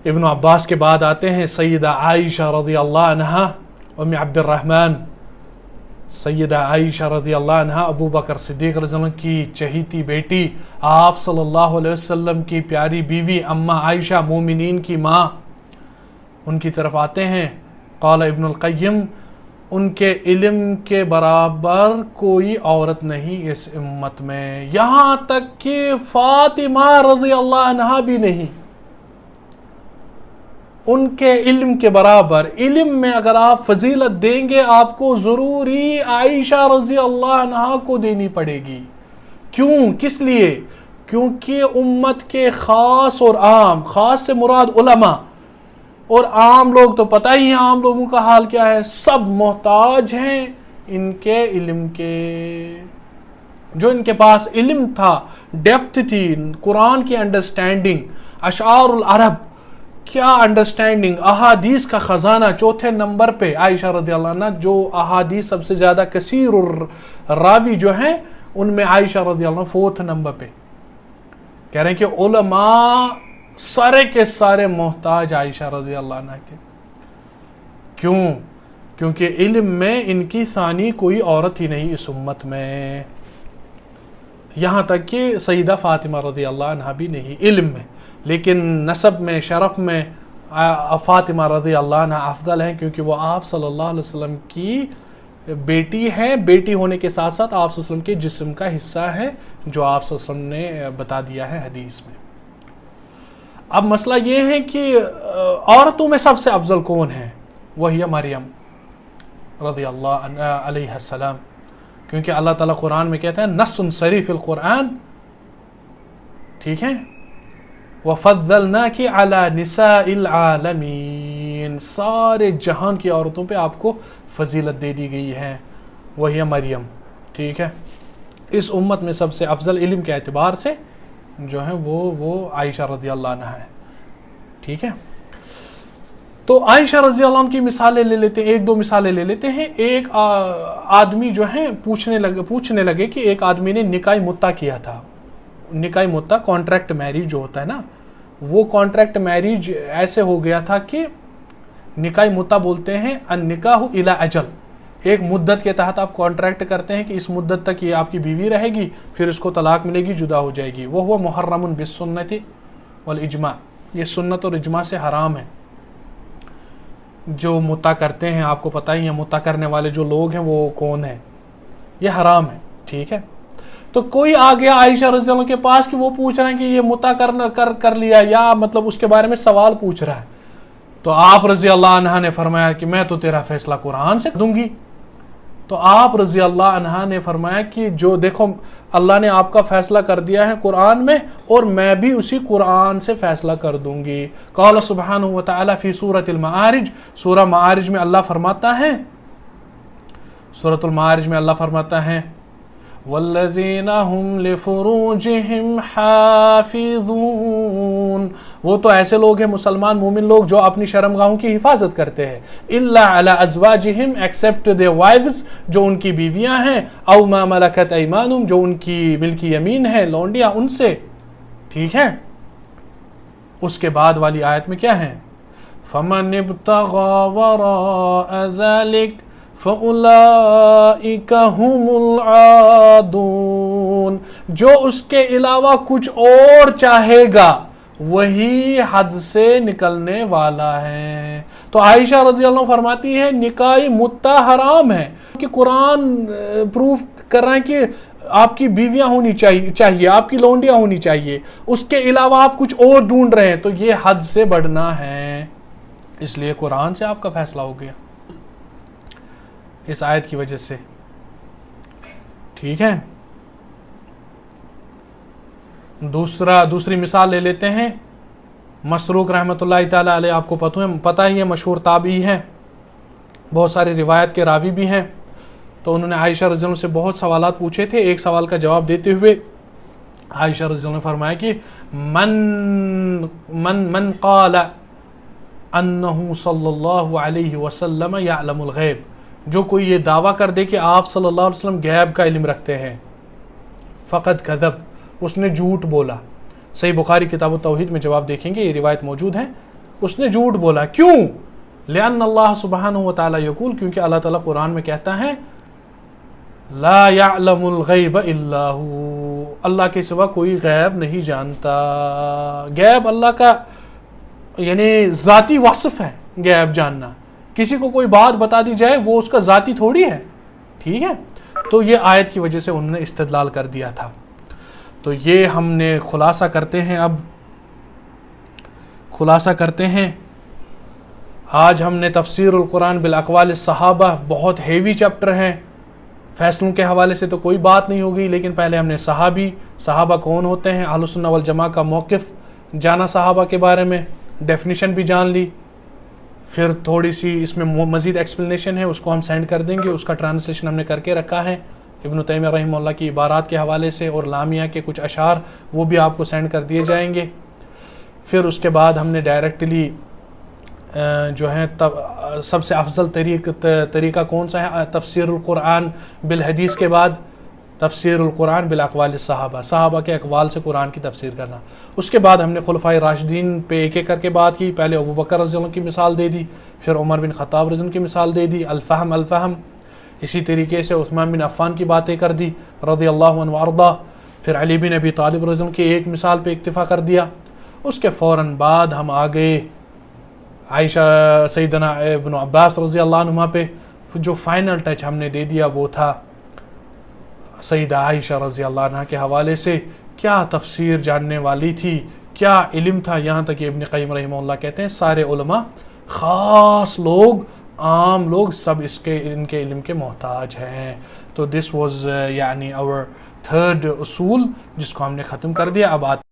ابن عباس کے بعد آتے ہیں سیدہ عائشہ رضی اللہ عنہا، ام عبد الرحمن، سیدہ عائشہ رضی اللہ عنہا ابو بکر صدیق رضی اللہ عنہ کی چہیتی بیٹی، آپ صلی اللہ علیہ وسلم کی پیاری بیوی اماں عائشہ، مومنین کی ماں، ان کی طرف آتے ہیں۔ قال ابن القیم، ان کے علم کے برابر کوئی عورت نہیں اس امت میں، یہاں تک کہ فاطمہ رضی اللہ عنہا بھی نہیں، ان کے علم کے برابر۔ علم میں اگر آپ فضیلت دیں گے آپ کو ضروری عائشہ رضی اللہ عنہا کو دینی پڑے گی۔ کیوں؟ کس لیے؟ کیونکہ امت کے خاص اور عام، خاص سے مراد علماء، اور عام لوگ تو پتہ ہی ہے عام لوگوں کا حال کیا ہے، سب محتاج ہیں ان کے علم کے۔ جو ان کے پاس علم تھا، ڈیپتھ تھی، قرآن کی انڈرسٹینڈنگ، اشعار العرب، کیا انڈرسٹینڈنگ، احادیث کا خزانہ چوتھے نمبر پہ عائشہ رضی اللہ عنہ، جو احادیث سب سے زیادہ کثیر الراوی جو ہیں ان میں عائشہ رضی اللہ عنہ فورتھ نمبر پہ۔ کہہ رہے ہیں کہ علماء سارے کے سارے محتاج عائشہ رضی اللہ عنہ کے۔ کیوں؟ کیونکہ علم میں ان کی ثانی کوئی عورت ہی نہیں اس امت میں، یہاں تک کہ سیدہ فاطمہ رضی اللہ عنہ بھی نہیں علم میں، لیکن نسب میں، شرف میں فاطمہ رضی اللہ عنہ افضل ہیں، کیونکہ وہ آپ صلی اللہ علیہ وسلم کی بیٹی ہیں، بیٹی ہونے کے ساتھ ساتھ آپ صلی اللہ علیہ وسلم کے جسم کا حصہ ہے، جو آپ صلی اللہ علیہ وسلم نے بتا دیا ہے حدیث میں۔ اب مسئلہ یہ ہے کہ عورتوں میں سب سے افضل کون ہے؟ وہی مریم رضی اللہ عنہ علیہ السلام، کیونکہ اللہ تعالیٰ قرآن میں کہتا ہے نص صریح فی القرآن، ٹھیک ہے، وَفَضَّلْنَاكِ عَلَى نِسَاءِ الْعَالَمِينَ، سارے جہان کی عورتوں پہ آپ کو فضیلت دے دی گئی ہے، وہی مریم، ٹھیک ہے۔ اس امت میں سب سے افضل علم کے اعتبار سے جو ہے وہ عائشہ رضی اللہ عنہ ہے، ٹھیک ہے۔ تو عائشہ رضی اللہ عنہ کی مثالیں لے لیتے ہیں، ایک دو مثالیں لے لیتے ہیں۔ ایک آدمی جو ہیں پوچھنے لگے کہ ایک آدمی نے نکاح متع کیا تھا۔ نکاح متع کانٹریکٹ میریج جو ہوتا ہے نا، وہ کانٹریکٹ میریج ایسے ہو گیا تھا کہ نکاح متع بولتے ہیں النکاح الی اجل، ایک مدت کے تحت آپ کانٹریکٹ کرتے ہیں کہ اس مدت تک یہ آپ کی بیوی رہے گی، پھر اس کو طلاق ملے گی، جدا ہو جائے گی۔ وہ محرم بالسنت والاجماع، یہ سنت اور اجماع سے حرام ہے۔ جو متع کرتے ہیں آپ کو پتہ ہی ہے متع کرنے والے جو لوگ ہیں وہ کون ہیں، یہ حرام ہے، ٹھیک ہے۔ تو کوئی آ گیا عائشہ رضی اللہ عنہ کے پاس کہ وہ پوچھ رہے ہیں کہ یہ متع کر لیا، یا مطلب اس کے بارے میں سوال پوچھ رہا ہے، تو آپ رضی اللہ عنہ نے فرمایا کہ میں تو تیرا فیصلہ قرآن سے دوں گی۔ تو آپ رضی اللہ عنہ نے فرمایا کہ جو دیکھو اللہ نے آپ کا فیصلہ کر دیا ہے قرآن میں، اور میں بھی اسی قرآن سے فیصلہ کر دوں گی۔ قال سبحانہ وتعالی فی سورۃ المعارج، سورہ معارج میں اللہ فرماتا ہے، سورۃ المعارج میں اللہ فرماتا ہے والذین هم لفروجہم حافظون، وہ تو ایسے لوگ ہیں مسلمان مومن لوگ جو اپنی شرمگاہوں کی حفاظت کرتے ہیں، الا علی ازواجہم، ایکسپٹ their wives، جو ان کی بیویاں ہیں، او ما ملکت ایمانہم، جو ان کی ملکی یمین ہے، لونڈیاں ان سے، ٹھیک ہے۔ اس کے بعد والی آیت میں کیا ہے؟ فمن ابتغى وراء ذلك فَأُولَئِكَ هُمُ الْعَادُونَ، جو اس کے علاوہ کچھ اور چاہے گا وہی حد سے نکلنے والا ہے۔ تو عائشہ رضی اللہ عنہ فرماتی ہے نکاح متع حرام ہے، کہ قرآن پروف کر رہا ہے کہ آپ کی بیویاں ہونی چاہیے، آپ کی لونڈیاں ہونی چاہیے، اس کے علاوہ آپ کچھ اور ڈھونڈ رہے ہیں تو یہ حد سے بڑھنا ہے، اس لیے قرآن سے آپ کا فیصلہ ہو گیا اس آیت کی وجہ سے، ٹھیک ہے۔ دوسری مثال لے لیتے ہیں، مسروق رحمۃ اللہ تعالی علیہ، آپ کو پتہ ہی ہے مشہور تابعی ہیں، بہت سارے روایت کے راوی بھی ہیں۔ تو انہوں نے عائشہ رضی اللہ عنہ سے بہت سوالات پوچھے تھے، ایک سوال کا جواب دیتے ہوئے عائشہ رضی اللہ عنہ نے فرمایا کہ من قال انہ صلی اللہ علیہ وسلم یعلم الغیب، جو کوئی یہ دعویٰ کر دے کہ آپ صلی اللہ علیہ وسلم غیب کا علم رکھتے ہیں، فقط کذب، اس نے جھوٹ بولا۔ صحیح بخاری کتاب التوحید میں جواب دیکھیں گے، یہ روایت موجود ہے، اس نے جھوٹ بولا. کیوں؟ لأن اللہ سبحانہ و تعالی یقول، کیونکہ اللہ تعالیٰ قرآن میں کہتا ہے لا یعلم الغیب الا ہو، اللہ کے سوا کوئی غیب نہیں جانتا. غیب اللہ کا یعنی ذاتی وصف ہے، غیب جاننا. کسی کو کوئی بات بتا دی جائے وہ اس کا ذاتی تھوڑی ہے. ٹھیک ہے، تو یہ آیت کی وجہ سے انہوں نے استدلال کر دیا تھا. تو یہ ہم نے خلاصہ کرتے ہیں. اب خلاصہ کرتے ہیں. آج ہم نے تفسیر القرآن بالاقوال الصحابہ، بہت ہیوی چیپٹر ہیں. فیصلوں کے حوالے سے تو کوئی بات نہیں ہوگی، لیکن پہلے ہم نے صحابہ کون ہوتے ہیں، اہل السنہ والجماعہ کا موقف جانا، صحابہ کے بارے میں ڈیفینیشن بھی جان لی. پھر تھوڑی سی اس میں مزید ایکسپلینیشن ہے، اس کو ہم سینڈ کر دیں گے. اس کا ٹرانسلیشن ہم نے کر کے رکھا ہے ابن تیمیہ رحمہ اللہ کی عبارات کے حوالے سے، اور لامیہ کے کچھ اشعار وہ بھی آپ کو سینڈ کر دیے جائیں گے. پھر اس کے بعد ہم نے ڈائریکٹلی جو ہے سب سے افضل طریقہ کون سا ہے، تفسیر القرآن بالحدیث کے بعد تفسیر القرآن بالاقوال الصحابہ، صحابہ کے اقوال سے قرآن کی تفسیر کرنا. اس کے بعد ہم نے خلفائے راشدین پہ ایک ایک کر کے بات کی. پہلے ابو بکر رضی اللہ عنہ کی مثال دے دی، پھر عمر بن خطاب رضی اللہ عنہ کی مثال دے دی، الفہم. اسی طریقے سے عثمان بن عفان کی باتیں کر دی رضی اللہ عنہ وارضا. پھر علی بن ابی طالب رضی اللہ عنہ کی ایک مثال پہ اکتفا کر دیا. اس کے فوراً بعد ہم آگئے عائشہ سیدنا ابن عباس رضی اللہ عنہما پہ. جو فائنل ٹچ ہم نے دے دیا وہ تھا سیدہ عائشہ رضی اللہ عنہ کے حوالے سے. کیا تفسیر جاننے والی تھی، کیا علم تھا. یہاں تک کہ ابن قیم رحمہ اللہ کہتے ہیں سارے علماء، خاص لوگ، عام لوگ، سب ان کے علم کے محتاج ہیں. تو دس واز یعنی our تھرڈ اصول جس کو ہم نے ختم کر دیا. اب